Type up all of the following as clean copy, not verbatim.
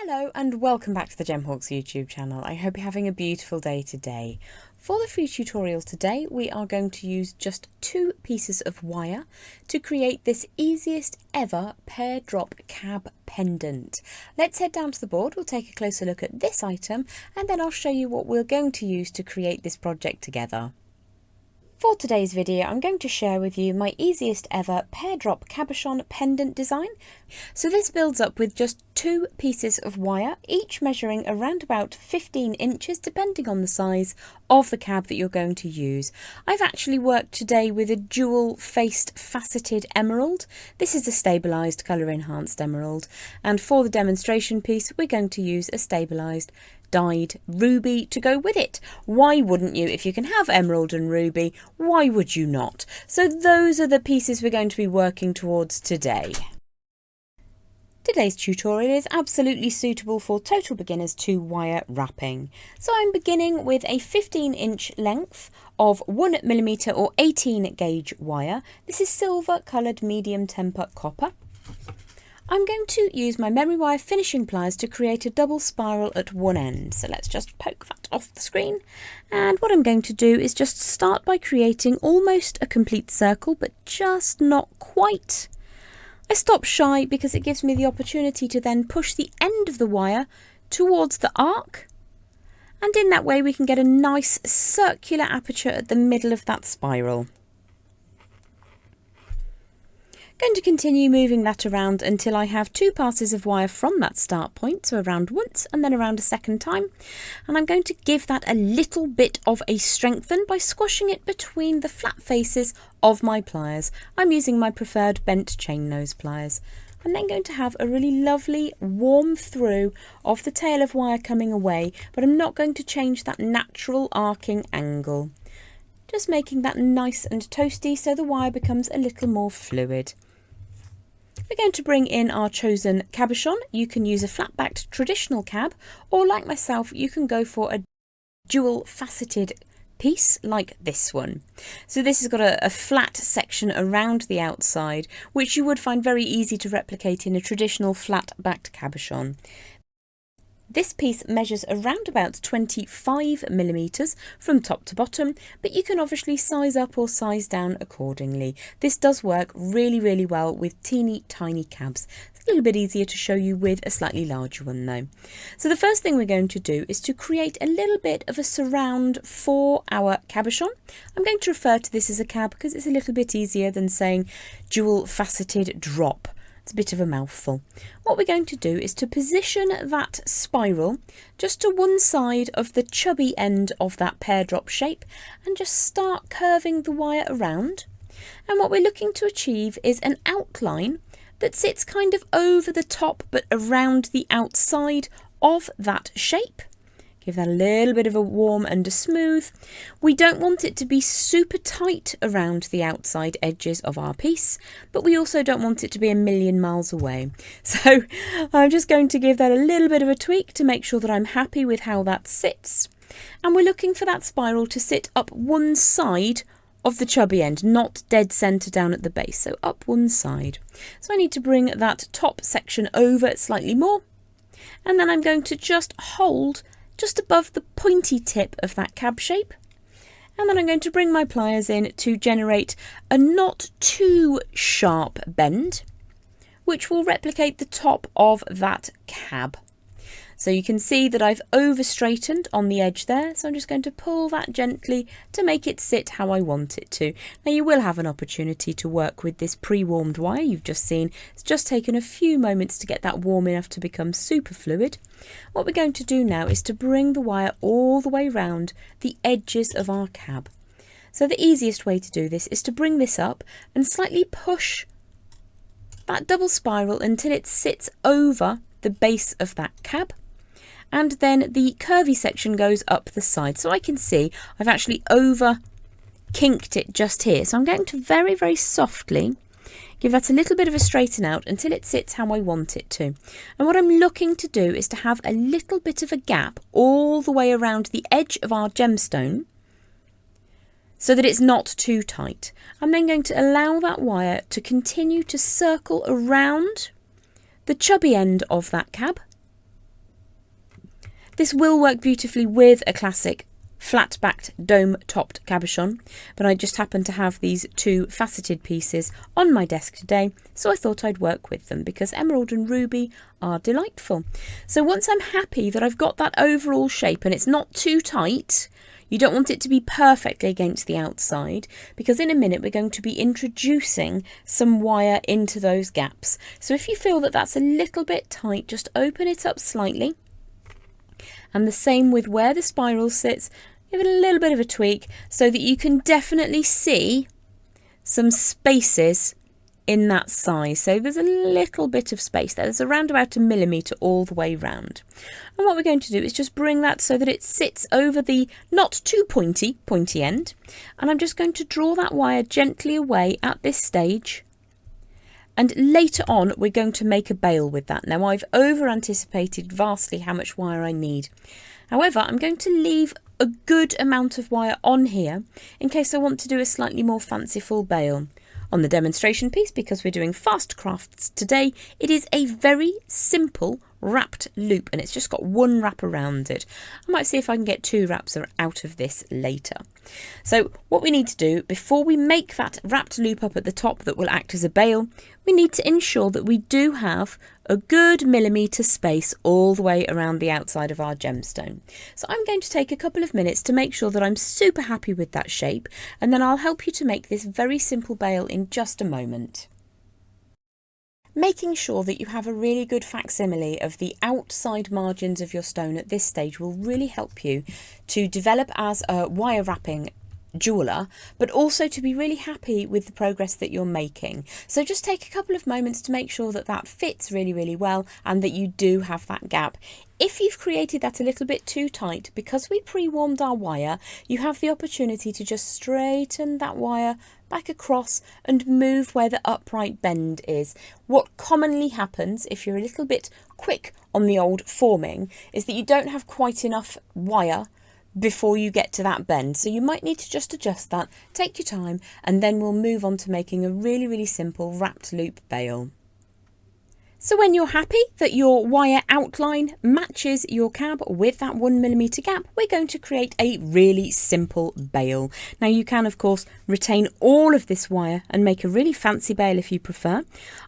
Hello and welcome back to the Gemhawks YouTube channel. I hope you're having a beautiful day today. For the free tutorial today, we are going to use just 2 pieces of wire to create this easiest ever pear drop cab pendant. Let's head down to the board, we'll take a closer look at this item and then I'll show you what we're going to use to create this project together. For today's video, I'm going to share with you my easiest ever pear drop cabochon pendant design. So this builds up with just 2 pieces of wire, each measuring around about 15 inches depending on the size of the cab that you're going to use. I've actually worked today with a dual faced faceted emerald. This is a stabilised colour enhanced emerald, and for the demonstration piece we're going to use a stabilised dyed ruby to go with it. Why wouldn't you? If you can have emerald and ruby, why would you not? So those are the pieces we're going to be working towards today. Today's tutorial is absolutely suitable for total beginners to wire wrapping. So I'm beginning with a 15-inch length of 1mm or 18 gauge wire. This is silver coloured medium temper copper. I'm going to use my memory wire finishing pliers to create a double spiral at one end. So let's just poke that off the screen. And what I'm going to do is just start by creating almost a complete circle, but just not quite. I stop shy because it gives me the opportunity to then push the end of the wire towards the arc. And in that way we can get a nice circular aperture at the middle of that spiral. Going to continue moving that around until I have 2 passes of wire from that start point, so around once and then around a second time, and I'm going to give that a little bit of a strengthen by squashing it between the flat faces of my pliers. I'm using my preferred bent chain nose pliers. I'm then going to have a really lovely warm through of the tail of wire coming away, but I'm not going to change that natural arcing angle. Just making that nice and toasty so the wire becomes a little more fluid. We're going to bring in our chosen cabochon. You can use a flat-backed traditional cab, or like myself, you can go for a dual faceted piece like this one. So this has got a flat section around the outside, which you would find very easy to replicate in a traditional flat-backed cabochon. This piece measures around about 25mm from top to bottom, but you can obviously size up or size down accordingly. This does work really well with teeny tiny cabs. It's a little bit easier to show you with a slightly larger one though. So the first thing we're going to do is to create a little bit of a surround for our cabochon. I'm going to refer to this as a cab because it's a little bit easier than saying dual faceted drop. It's a bit of a mouthful. What we're going to do is to position that spiral just to one side of the chubby end of that pear drop shape and just start curving the wire around. And what we're looking to achieve is an outline that sits kind of over the top but around the outside of that shape. Give that a little bit of a warm and a smooth. We don't want it to be super tight around the outside edges of our piece, but we also don't want it to be a million miles away. So I'm just going to give that a little bit of a tweak to make sure that I'm happy with how that sits. And we're looking for that spiral to sit up one side of the chubby end, not dead centre down at the base, so up one side. So I need to bring that top section over slightly more, and then I'm going to just hold just above the pointy tip of that cab shape, and then I'm going to bring my pliers in to generate a not too sharp bend which will replicate the top of that cab. So you can see that I've over straightened on the edge there, so I'm just going to pull that gently to make it sit how I want it to. Now you will have an opportunity to work with this pre-warmed wire you've just seen. It's just taken a few moments to get that warm enough to become super fluid. What we're going to do now is to bring the wire all the way round the edges of our cab. So the easiest way to do this is to bring this up and slightly push that double spiral until it sits over the base of that cab. And then the curvy section goes up the side. So I can see I've actually over kinked it just here. So I'm going to very softly give that a little bit of a straighten out until it sits how I want it to. And what I'm looking to do is to have a little bit of a gap all the way around the edge of our gemstone so that it's not too tight. I'm then going to allow that wire to continue to circle around the chubby end of that cab This will work beautifully with a classic flat-backed dome-topped cabochon, but I just happen to have these two faceted pieces on my desk today, so I thought I'd work with them because emerald and ruby are delightful. So once I'm happy that I've got that overall shape and it's not too tight, you don't want it to be perfectly against the outside, because in a minute we're going to be introducing some wire into those gaps. So if you feel that that's a little bit tight, just open it up slightly. And the same with where the spiral sits, give it a little bit of a tweak so that you can definitely see some spaces in that size. So there's a little bit of space there. There's around about 1 millimetre all the way round. And what we're going to do is just bring that so that it sits over the not too pointy end. And I'm just going to draw that wire gently away at this stage. And later on, we're going to make a bail with that. Now, I've over-anticipated vastly how much wire I need. However, I'm going to leave a good amount of wire on here in case I want to do a slightly more fanciful bail. On the demonstration piece, because we're doing fast crafts today, it is a very simple wrapped loop and it's just got one wrap around it. I might see if I can get 2 wraps out of this later. So what we need to do before we make that wrapped loop up at the top that will act as a bail, we need to ensure that we do have a good millimetre space all the way around the outside of our gemstone. So I'm going to take a couple of minutes to make sure that I'm super happy with that shape, and then I'll help you to make this very simple bail in just a moment. Making sure that you have a really good facsimile of the outside margins of your stone at this stage will really help you to develop as a wire wrapping jeweller, but also to be really happy with the progress that you're making. So just take a couple of moments to make sure that that fits really, really well and that you do have that gap. If you've created that a little bit too tight, because we pre-warmed our wire, you have the opportunity to just straighten that wire back across and move where the upright bend is. What commonly happens if you're a little bit quick on the old forming is that you don't have quite enough wire before you get to that bend. So you might need to just adjust that, take your time, and then we'll move on to making a really, really simple wrapped loop bail. So when you're happy that your wire outline matches your cab with that 1 millimetre gap, we're going to create a really simple bail. Now you can of course retain all of this wire and make a really fancy bail if you prefer.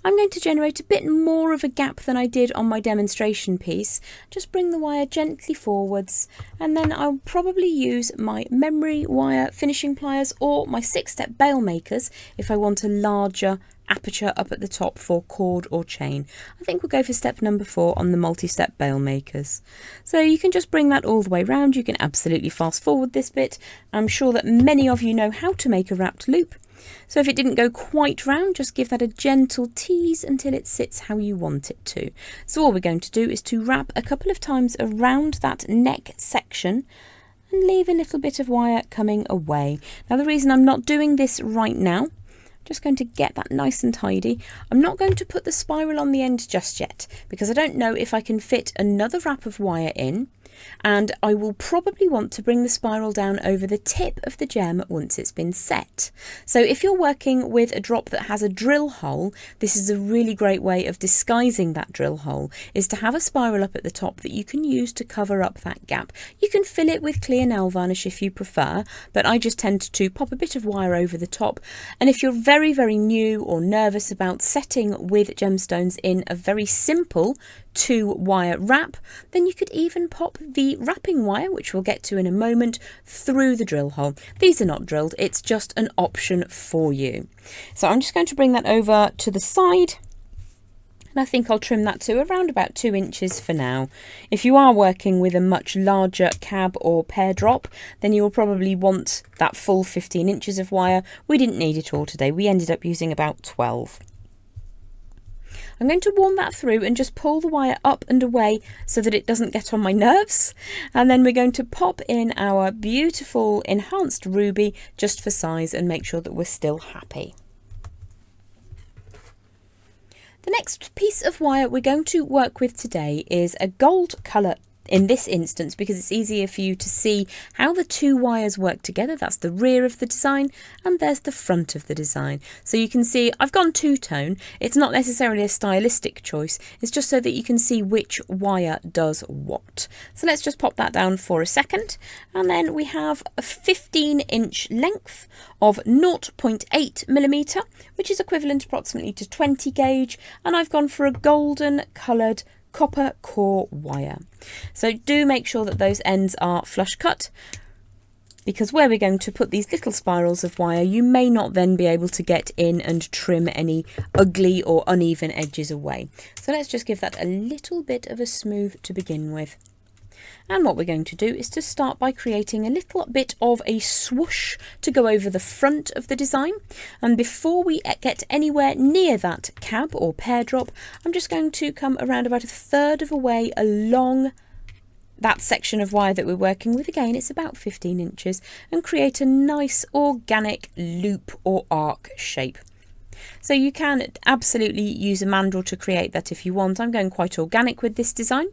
I'm going to generate a bit more of a gap than I did on my demonstration piece. Just bring the wire gently forwards, and then I'll probably use my memory wire finishing pliers or my 6-step bail makers if I want a larger aperture up at the top for cord or chain. I think we'll go for step number 4 on the multi-step bail makers. So you can just bring that all the way round. You can absolutely fast forward this bit. I'm sure that many of you know how to make a wrapped loop. So if it didn't go quite round, just give that a gentle tease until it sits how you want it to. So all we're going to do is to wrap a couple of times around that neck section and leave a little bit of wire coming away. Now the reason I'm not doing this right now, just going to get that nice and tidy. I'm not going to put the spiral on the end just yet because I don't know if I can fit another wrap of wire in, and I will probably want to bring the spiral down over the tip of the gem once it's been set. So if you're working with a drop that has a drill hole, this is a really great way of disguising that drill hole, is to have a spiral up at the top that you can use to cover up that gap. You can fill it with clear nail varnish if you prefer, but I just tend to pop a bit of wire over the top. And if you're very, very new or nervous about setting with gemstones in a very simple 2-wire wrap, then you could even pop the wrapping wire, which we'll get to in a moment, through the drill hole. These are not drilled, it's just an option for you. So I'm just going to bring that over to the side, and I think I'll trim that to around about 2 inches for now. If you are working with a much larger cab or pear drop, then you will probably want that full 15 inches of wire. We didn't need it all today, we ended up using about 12. I'm going to warm that through and just pull the wire up and away so that it doesn't get on my nerves. And then we're going to pop in our beautiful enhanced ruby just for size and make sure that we're still happy. The next piece of wire we're going to work with today is a gold colour in this instance because it's easier for you to see how the two wires work together. That's the rear of the design and there's the front of the design. So you can see I've gone two-tone. It's not necessarily a stylistic choice, it's just so that you can see which wire does what. So let's just pop that down for a second, and then we have a 15-inch length of 0.8mm, which is equivalent approximately to 20 gauge, and I've gone for a golden coloured copper core wire. So do make sure that those ends are flush cut, because where we're going to put these little spirals of wire, you may not then be able to get in and trim any ugly or uneven edges away. So let's just give that a little bit of a smooth to begin with. And what we're going to do is to start by creating a little bit of a swoosh to go over the front of the design. And before we get anywhere near that cab or pear drop, I'm just going to come around about 1/3 of a way along that section of wire that we're working with. Again, it's about 15 inches, and create a nice organic loop or arc shape. So you can absolutely use a mandrel to create that if you want. I'm going quite organic with this design,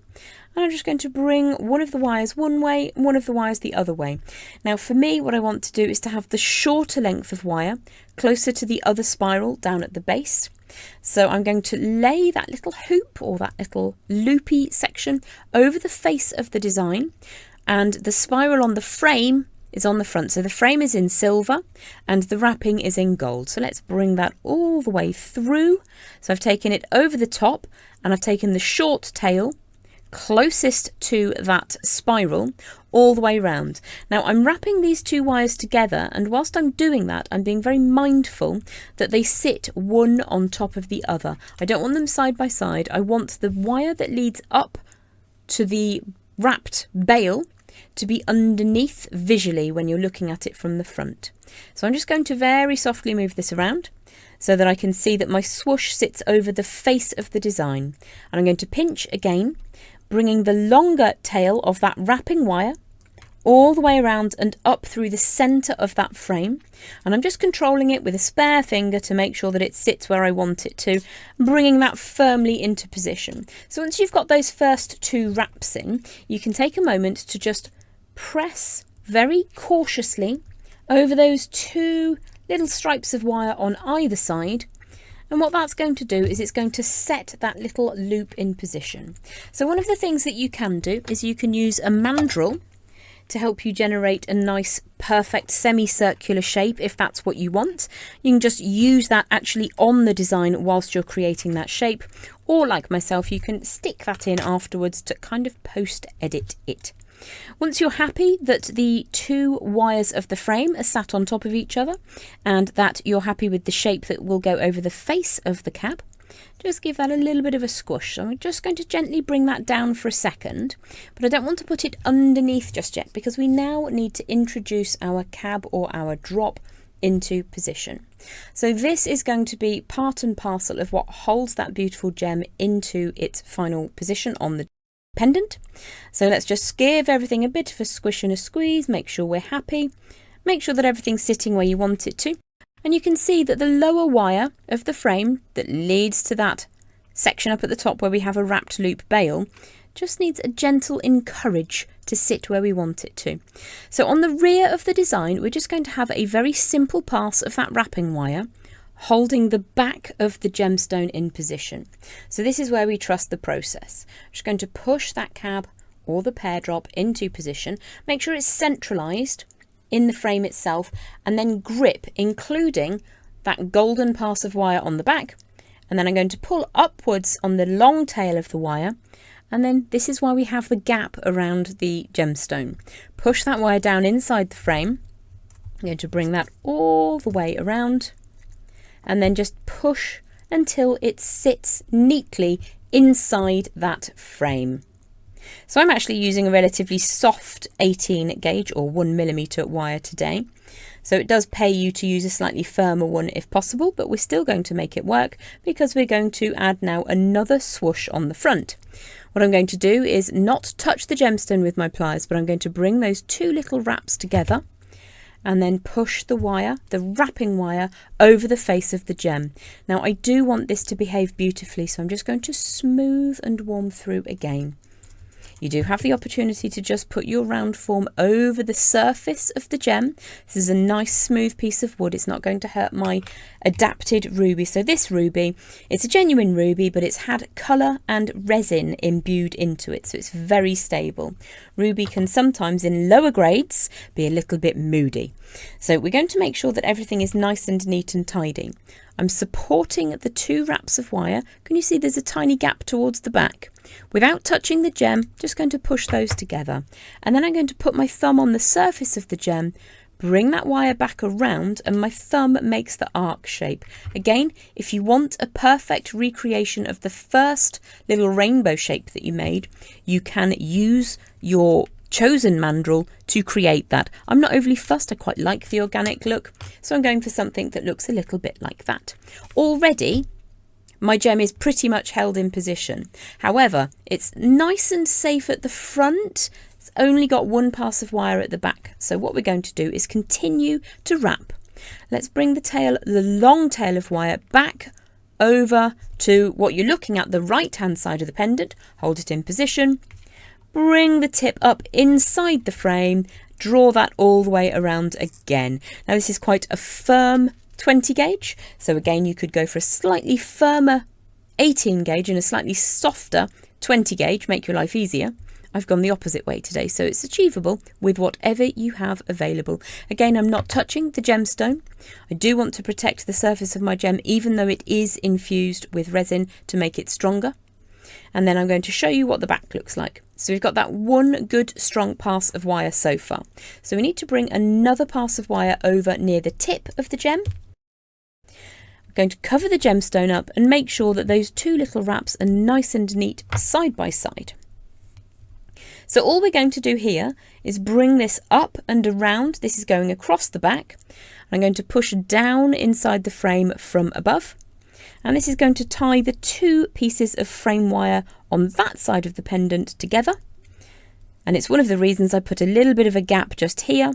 and I'm just going to bring one of the wires one way and one of the wires the other way. Now for me, what I want to do is to have the shorter length of wire closer to the other spiral down at the base. So I'm going to lay that little hoop or that little loopy section over the face of the design, and the spiral on the frame is on the front. So the frame is in silver and the wrapping is in gold. So let's bring that all the way through. So I've taken it over the top, and I've taken the short tail closest to that spiral all the way round. Now I'm wrapping these two wires together, and whilst I'm doing that, I'm being very mindful that they sit one on top of the other. I don't want them side by side. I want the wire that leads up to the wrapped bale to be underneath visually when you're looking at it from the front. So I'm just going to very softly move this around so that I can see that my swoosh sits over the face of the design. And I'm going to pinch again, bringing the longer tail of that wrapping wire all the way around and up through the centre of that frame. And I'm just controlling it with a spare finger to make sure that it sits where I want it to, bringing that firmly into position. So once you've got those first two wraps in, you can take a moment to just press very cautiously over those two little stripes of wire on either side. And what that's going to do is it's going to set that little loop in position. So one of the things that you can do is you can use a mandrel to help you generate a nice perfect semicircular shape if that's what you want. You can just use that actually on the design whilst you're creating that shape, or like myself, you can stick that in afterwards to kind of post edit it. Once you're happy that the two wires of the frame are sat on top of each other and that you're happy with the shape that will go over the face of the cab, just give that a little bit of a squish. So I'm just going to gently bring that down for a second, but I don't want to put it underneath just yet because we now need to introduce our cab or our drop into position. So this is going to be part and parcel of what holds that beautiful gem into its final position on the pendant. So let's just give everything a bit of a squish and a squeeze, make sure we're happy, make sure that everything's sitting where you want it to. And you can see that the lower wire of the frame that leads to that section up at the top where we have a wrapped loop bale just needs a gentle encourage to sit where we want it to. So on the rear of the design, we're just going to have a very simple pass of that wrapping wire holding the back of the gemstone in position. So this is where we trust the process. I'm just going to push that cab or the pear drop into position, make sure it's centralised in the frame itself, and then grip, including that golden pass of wire on the back. And then I'm going to pull upwards on the long tail of the wire, and then this is why we have the gap around the gemstone. Push that wire down inside the frame. I'm going to bring that all the way around, and then just push until it sits neatly inside that frame. So I'm actually using a relatively soft 18 gauge or 1mm wire today. So it does pay you to use a slightly firmer one if possible, but we're still going to make it work because we're going to add now another swoosh on the front. What I'm going to do is not touch the gemstone with my pliers, but I'm going to bring those two little wraps together and then push the wire, the wrapping wire, over the face of the gem. Now I do want this to behave beautifully, so I'm just going to smooth and warm through again. You do have the opportunity to just put your round form over the surface of the gem. This is a nice smooth piece of wood. It's not going to hurt my adapted ruby. So this ruby, it's a genuine ruby, but it's had colour and resin imbued into it, so it's very stable. Ruby can sometimes in lower grades be a little bit moody. So we're going to make sure that everything is nice and neat and tidy. I'm supporting the 2 wraps of wire. Can you see there's a tiny gap towards the back? Without touching the gem, just going to push those together. And then I'm going to put my thumb on the surface of the gem, bring that wire back around, and my thumb makes the arc shape. Again, if you want a perfect recreation of the first little rainbow shape that you made, you can use your chosen mandrel to create that. I'm not overly fussed. I quite like the organic look, so I'm going for something that looks a little bit like that. Already, my gem is pretty much held in position. However, it's nice and safe at the front. It's only got 1 pass of wire at the back. So what we're going to do is continue to wrap. Let's bring the long tail of wire back over to what you're looking at, the right-hand side of the pendant. Hold it in position. Bring the tip up inside the frame, draw that all the way around again. Now this is quite a firm 20 gauge, so again you could go for a slightly firmer 18 gauge and a slightly softer 20 gauge, make your life easier. I've gone the opposite way today, so it's achievable with whatever you have available. Again, I'm not touching the gemstone. I do want to protect the surface of my gem, even though it is infused with resin to make it stronger. And then I'm going to show you what the back looks like. So we've got that 1 good strong pass of wire so far. So we need to bring another pass of wire over near the tip of the gem. I'm going to cover the gemstone up and make sure that those 2 little wraps are nice and neat side by side. So all we're going to do here is bring this up and around. This is going across the back. I'm going to push down inside the frame from above. And this is going to tie the 2 pieces of frame wire on that side of the pendant together. And it's one of the reasons I put a little bit of a gap just here,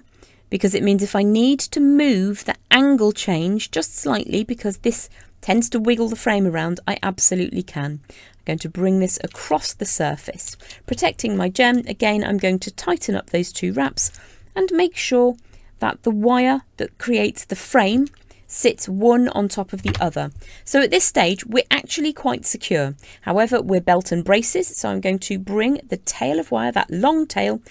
because it means if I need to move the angle change just slightly, because this tends to wiggle the frame around, I absolutely can. I'm going to bring this across the surface. Protecting my gem, again, I'm going to tighten up those 2 wraps and make sure that the wire that creates the frame sits one on top of the other. So at this stage, we're actually quite secure. However, we're belt and braces, so I'm going to bring the tail of wire, that long tail,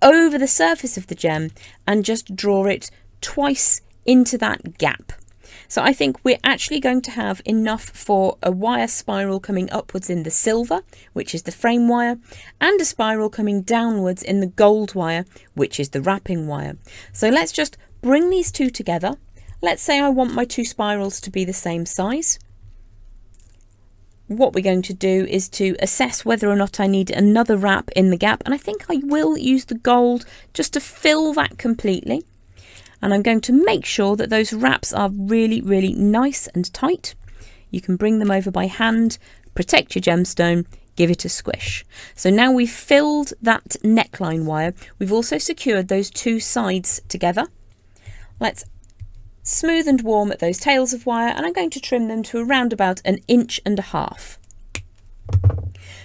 over the surface of the gem and just draw it twice into that gap. So I think we're actually going to have enough for a wire spiral coming upwards in the silver, which is the frame wire, and a spiral coming downwards in the gold wire, which is the wrapping wire. So let's just bring these 2 together. Let's say I want my 2 spirals to be the same size. What we're going to do is to assess whether or not I need another wrap in the gap, and I think I will use the gold just to fill that completely. And I'm going to make sure that those wraps are really, really nice and tight. You can bring them over by hand, protect your gemstone, give it a squish. So now we've filled that neckline wire. We've also secured those 2 sides together. Let's smooth and warm at those tails of wire, and I'm going to trim them to around about 1.5 inches.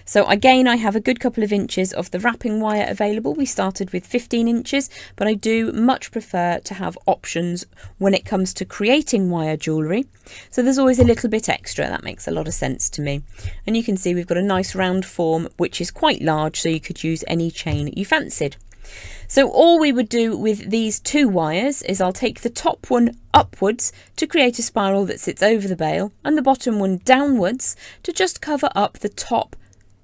So again, I have a good couple of inches of the wrapping wire available. We started with 15 inches, but I do much prefer to have options when it comes to creating wire jewellery. So there's always a little bit extra. That makes a lot of sense to me. And you can see we've got a nice round form, which is quite large, so you could use any chain you fancied. So all we would do with these 2 wires is I'll take the top one upwards to create a spiral that sits over the bail, and the bottom one downwards to just cover up the top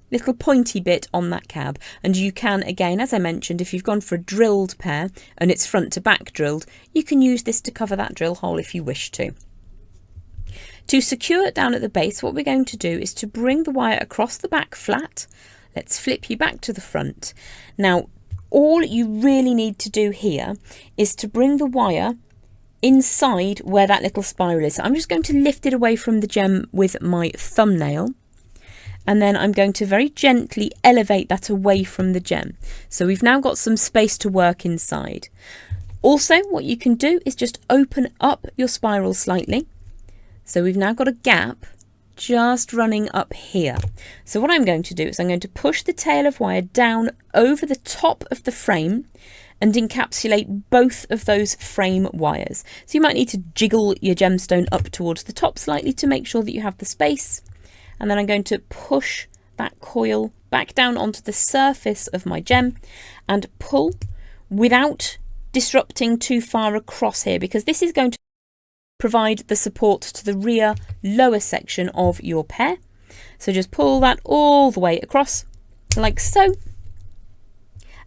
little pointy bit on that cab. And you can, again, as I mentioned, if you've gone for a drilled pear and it's front to back drilled, you can use this to cover that drill hole if you wish to. To secure it down at the base, what we're going to do is to bring the wire across the back flat. Let's flip you back to the front. Now, all you really need to do here is to bring the wire inside where that little spiral is. So I'm just going to lift it away from the gem with my thumbnail, and then I'm going to very gently elevate that away from the gem. So we've now got some space to work inside. Also, what you can do is just open up your spiral slightly. So we've now got a gap just running up here. So what I'm going to do is I'm going to push the tail of wire down over the top of the frame and encapsulate both of those frame wires. So you might need to jiggle your gemstone up towards the top slightly to make sure that you have the space. And then I'm going to push that coil back down onto the surface of my gem and pull without disrupting too far across here, because this is going to provide the support to the rear lower section of your pear. So just pull that all the way across like so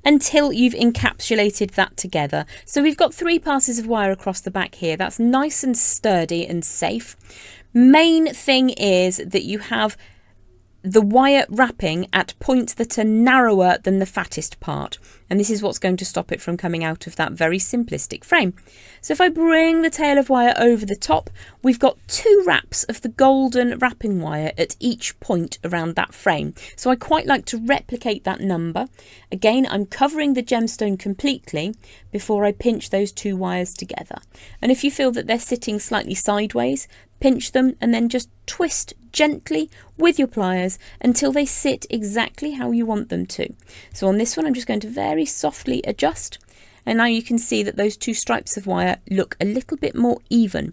until you've encapsulated that together. So we've got 3 passes of wire across the back here. That's nice and sturdy and safe. Main thing is that you have the wire wrapping at points that are narrower than the fattest part, and this is what's going to stop it from coming out of that very simplistic frame. So if I bring the tail of wire over the top, we've got 2 wraps of the golden wrapping wire at each point around that frame. So I quite like to replicate that number. Again, I'm covering the gemstone completely before I pinch those 2 wires together. And if you feel that they're sitting slightly sideways, pinch them and then just twist gently with your pliers until they sit exactly how you want them to. So on this one, I'm just going to very softly adjust. And now you can see that those 2 stripes of wire look a little bit more even.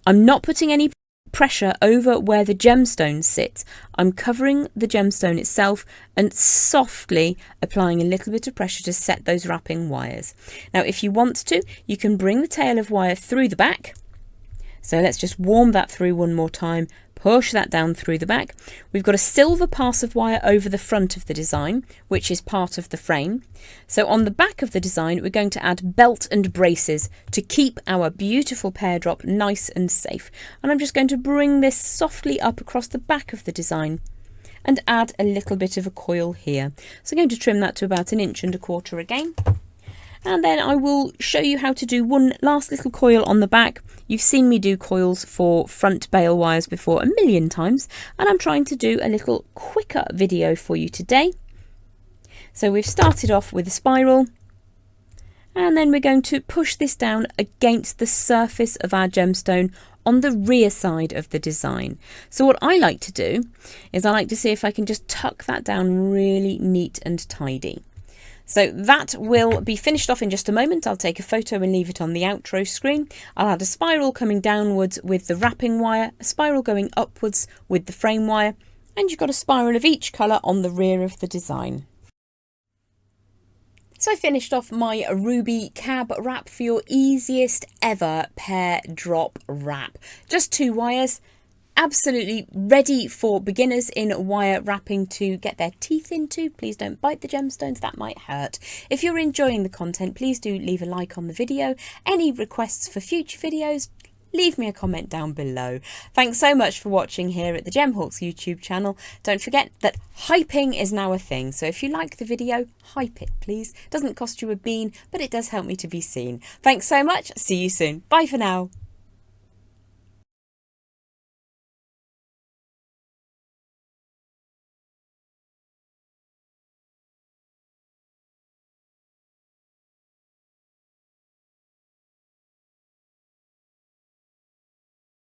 I'm not putting any pressure over where the gemstone sits. I'm covering the gemstone itself and softly applying a little bit of pressure to set those wrapping wires. Now, if you want to, you can bring the tail of wire through the back. So let's just warm that through one more time, push that down through the back. We've got a silver pass of wire over the front of the design, which is part of the frame. So on the back of the design, we're going to add belt and braces to keep our beautiful pear drop nice and safe. And I'm just going to bring this softly up across the back of the design and add a little bit of a coil here. So I'm going to trim that to about 1.25 inches again. And then I will show you how to do one last little coil on the back. You've seen me do coils for front bail wires before a million times, and I'm trying to do a little quicker video for you today. So we've started off with a spiral, and then we're going to push this down against the surface of our gemstone on the rear side of the design. So what I like to do is I like to see if I can just tuck that down really neat and tidy. So that will be finished off in just a moment. I'll take a photo and leave it on the outro screen. I'll add a spiral coming downwards with the wrapping wire, a spiral going upwards with the frame wire, and you've got a spiral of each colour on the rear of the design. So I finished off my ruby cab wrap for your easiest ever pear drop wrap. Just 2 wires. Absolutely ready for beginners in wire wrapping to get their teeth into. Please don't bite the gemstones, that might hurt. If you're enjoying the content, please do leave a like on the video. Any requests for future videos, leave me a comment down below. Thanks so much for watching here at the Gemhawks YouTube channel. Don't forget that hyping is now a thing, so if you like the video, hype it please. Doesn't cost you a bean, but it does help me to be seen. Thanks so much, see you soon. Bye for now.